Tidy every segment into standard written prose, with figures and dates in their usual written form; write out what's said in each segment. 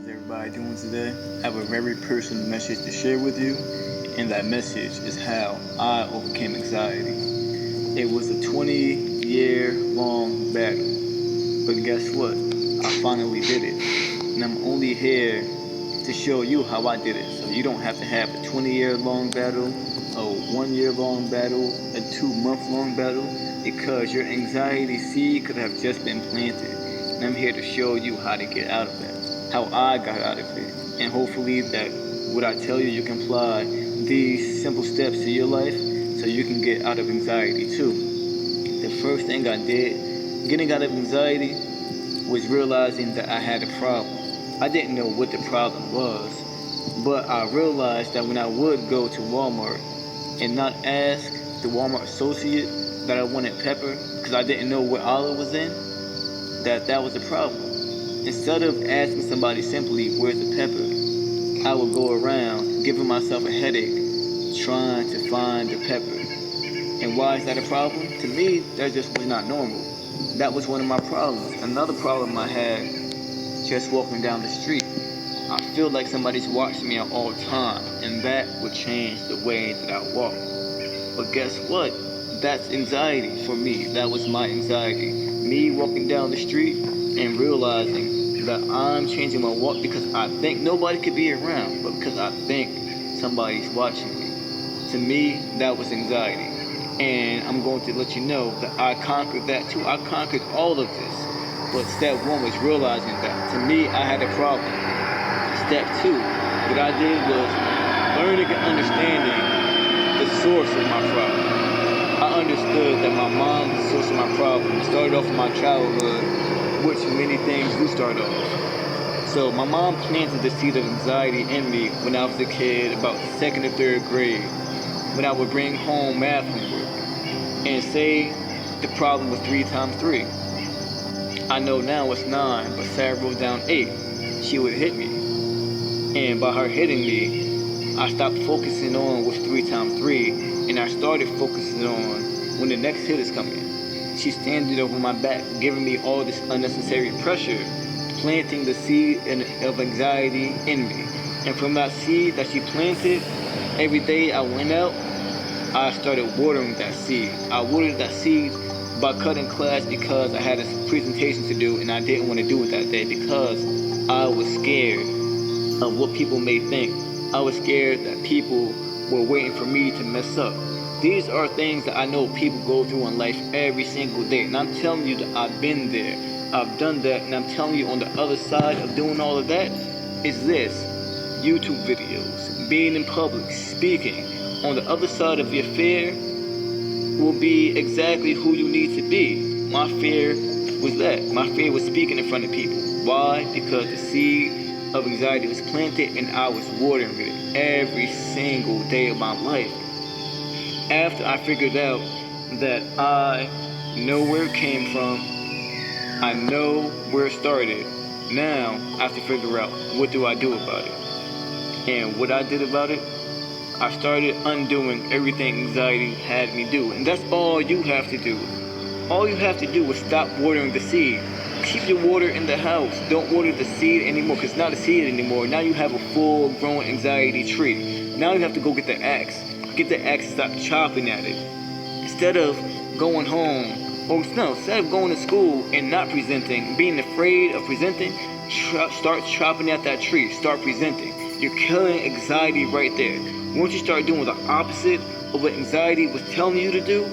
How's everybody doing today? I have a very personal message to share with you, and that message is how I overcame anxiety. It was a 20-year long battle, but guess what? I finally did it, and I'm only here to show you how I did it, so you don't have to have a 20-year long battle, a 1 year long battle, a 2 month long battle, because your anxiety seed could have just been planted. And I'm here to show you how to get out of that, how I got out of it, and hopefully that what I tell you can apply these simple steps to your life so you can get out of anxiety too. The first thing I did, getting out of anxiety, was realizing that I had a problem. I didn't know what the problem was, but I realized that when I would go to Walmart and not ask the Walmart associate that I wanted pepper because I didn't know what aisle it was in, that was a problem. Instead of asking somebody simply, where's the pepper, I would go around giving myself a headache trying to find the pepper. And why is that a problem? To me, that just was not normal. That was one of my problems. Another problem I had just walking down the street. I feel like somebody's watching me at all time, and that would change the way that I walk. But guess what? That's anxiety for me. That was my anxiety. Me walking down the street and realizing that I'm changing my walk because I think nobody could be around, but because I think somebody's watching me. To me, that was anxiety. And I'm going to let you know that I conquered that too. I conquered all of this. But step one was realizing that to me, I had a problem. Step two, what I did was learning and understanding the source of my problem. I understood that my mom was the source of my problem. It started off in my childhood, which many things do start off. So my mom planted the seed of anxiety in me when I was a kid, about second or third grade, when I would bring home math homework and say the problem was 3 times 3. I know now it's 9, but say I wrote down 8, she would hit me. And by her hitting me, I stopped focusing on what's 3 times 3, and I started focusing on when the next hit is coming. She's standing over my back, giving me all this unnecessary pressure, planting the seed of anxiety in me. And from that seed that she planted, every day I went out, I started watering that seed. I watered that seed by cutting class because I had a presentation to do and I didn't want to do it that day because I was scared of what people may think. I was scared that people were waiting for me to mess up. These are things that I know people go through in life every single day. And I'm telling you that I've been there. I've done that. And I'm telling you on the other side of doing all of that is this. YouTube videos, being in public, speaking. On the other side of your fear will be exactly who you need to be. My fear was that. My fear was speaking in front of people. Why? Because the seed of anxiety was planted and I was watering it every single day of my life. After I figured out that I know where it came from, I know where it started, now I have to figure out what do I do about it. And what I did about it, I started undoing everything anxiety had me do. And that's all you have to do. All you have to do is stop watering the seed. Keep your water in the house. Don't water the seed anymore because it's not a seed anymore. Now you have a full-grown anxiety tree. Now you have to go get the axe. Get the axe and stop chopping at it. Instead of going home, or no, instead of going to school and not presenting, being afraid of presenting, start chopping at that tree. Start presenting. You're killing anxiety right there. Once you start doing the opposite of what anxiety was telling you to do,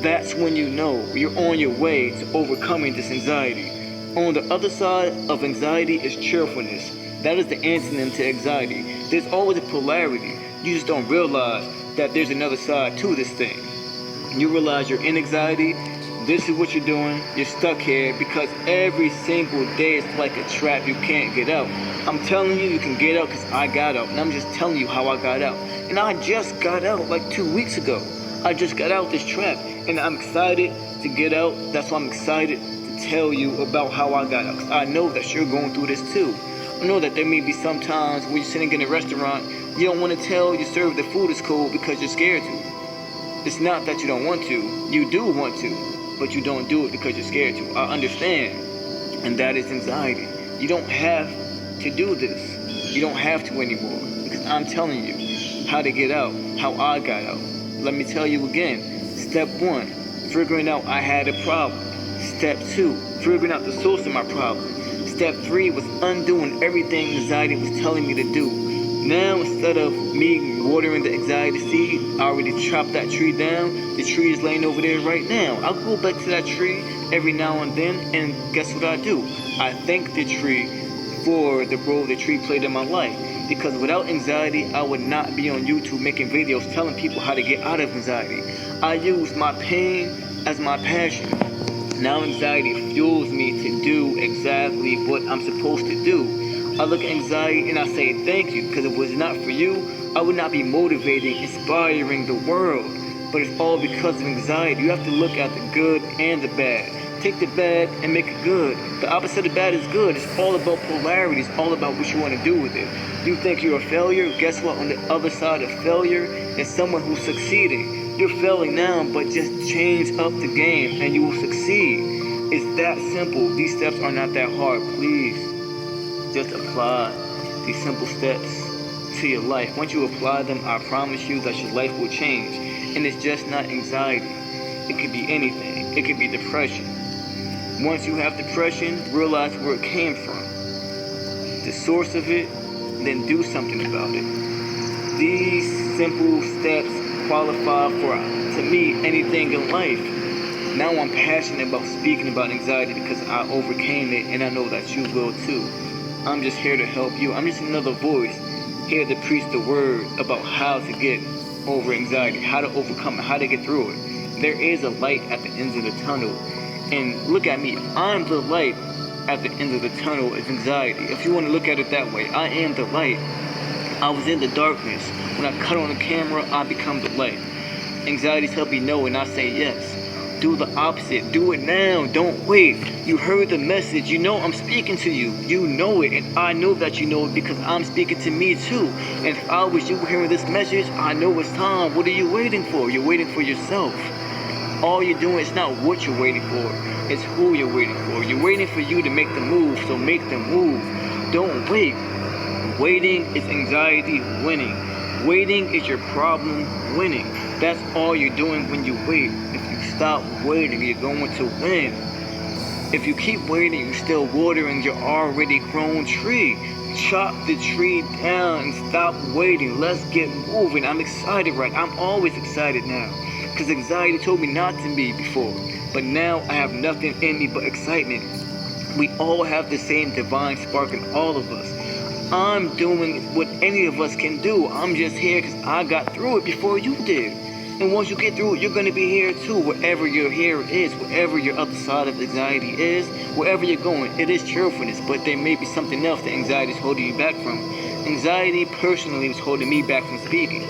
that's when you know you're on your way to overcoming this anxiety. On the other side of anxiety is cheerfulness. That is the antonym to anxiety. There's always a polarity. You just don't realize that there's another side to this thing. You realize you're in anxiety. This is what you're doing. You're stuck here because every single day it's like a trap. You can't get out. I'm telling you, you can get out because I got out. And I'm just telling you how I got out. And I just got out like 2 weeks ago. I just got out this trap. And I'm excited to get out. That's why I'm excited to tell you about how I got out. Because I know that you're going through this too. I know that there may be some times when you're sitting in a restaurant, you don't want to tell your server the food is cold because you're scared to. It's not that you don't want to. You do want to, but you don't do it because you're scared to. I understand. And that is anxiety. You don't have to do this. You don't have to anymore, because I'm telling you how to get out, how I got out. Let me tell you again. Step 1, figuring out I had a problem. Step 2, figuring out the source of my problem. Step 3 was undoing everything anxiety was telling me to do. Now, instead of me watering the anxiety seed, I already chopped that tree down. The tree is laying over there right now. I'll go back to that tree every now and then, and guess what I do? I thank the tree for the role the tree played in my life. Because without anxiety, I would not be on YouTube making videos telling people how to get out of anxiety. I use my pain as my passion. Now anxiety fuels me to do exactly what I'm supposed to do. I look at anxiety and I say thank you, because if it was not for you, I would not be motivating, inspiring the world. But it's all because of anxiety. You have to look at the good and the bad. Take the bad and make it good. The opposite of bad is good. It's all about polarity. It's all about what you want to do with it. You think you're a failure? Guess what? On the other side of failure is someone who's succeeding. You're failing now, but just change up the game and you will succeed. It's that simple. These steps are not that hard. Please, just apply these simple steps to your life. Once you apply them, I promise you that your life will change. And it's just not anxiety. It could be anything. It could be depression. Once you have depression, realize where it came from, the source of it, then do something about it. These simple steps qualify for, to me, anything in life. Now I'm passionate about speaking about anxiety because I overcame it, and I know that you will too. I'm just here to help you. I'm just another voice here to preach the word about how to get over anxiety, how to overcome it, how to get through it. There is a light at the end of the tunnel. And look at me, I'm the light at the end of the tunnel of anxiety. If you want to look at it that way, I am the light. I was in the darkness. When I cut on the camera, I become the light. Anxieties help me know, and I say yes. Do the opposite. Do it now. Don't wait. You heard the message. You know I'm speaking to you. You know it, and I know that you know it because I'm speaking to me too. And if I was you hearing this message, I know it's time. What are you waiting for? You're waiting for yourself. All you're doing is not what you're waiting for, it's who you're waiting for. You're waiting for you to make the move, so make the move. Don't wait. Waiting is anxiety winning. Waiting is your problem winning. That's all you're doing when you wait. If you stop waiting, you're going to win. If you keep waiting, you're still watering your already grown tree. Chop the tree down and stop waiting. Let's get moving. I'm excited, right? I'm always excited now. Because anxiety told me not to be before. But now I have nothing in me but excitement. We all have the same divine spark in all of us. I'm doing what any of us can do. I'm just here because I got through it before you did. And once you get through it, you're going to be here too. Wherever your here is, wherever your other side of anxiety is, wherever you're going, it is cheerfulness. But there may be something else that anxiety is holding you back from. Anxiety personally is holding me back from speaking.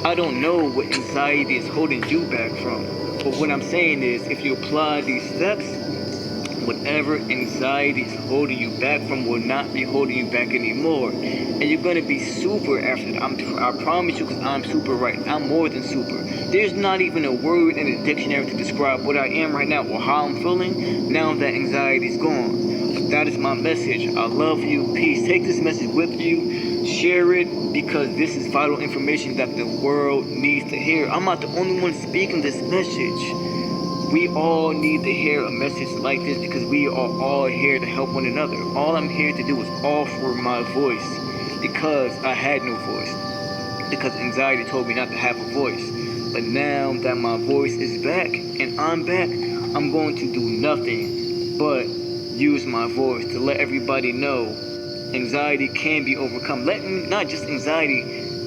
I don't know what anxiety is holding you back from. But what I'm saying is, if you apply these steps, whatever anxiety is holding you back from will not be holding you back anymore. And you're going to be super after that. I promise you, because I'm super right. I'm more than super. There's not even a word in the dictionary to describe what I am right now or how I'm feeling now that anxiety is gone. But that is my message. I love you. Peace. Take this message with you. Share it, because this is vital information that the world needs to hear. I'm not the only one speaking this message. We all need to hear a message like this because we are all here to help one another. All I'm here to do is offer my voice because I had no voice. Because anxiety told me not to have a voice. But now that my voice is back and I'm back, I'm going to do nothing but use my voice to let everybody know anxiety can be overcome. Not just anxiety,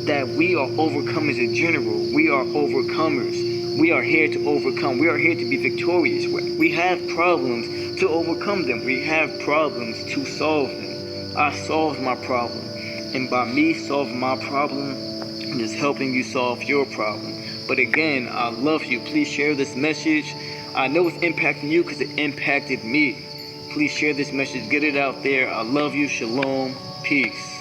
that we are overcomers in general. We are overcomers. We are here to overcome. We are here to be victorious. We have problems to overcome them. We have problems to solve them. I solved my problem. And by me solving my problem, I'm just helping you solve your problem. But again, I love you. Please share this message. I know it's impacting you because it impacted me. Please share this message. Get it out there. I love you. Shalom. Peace.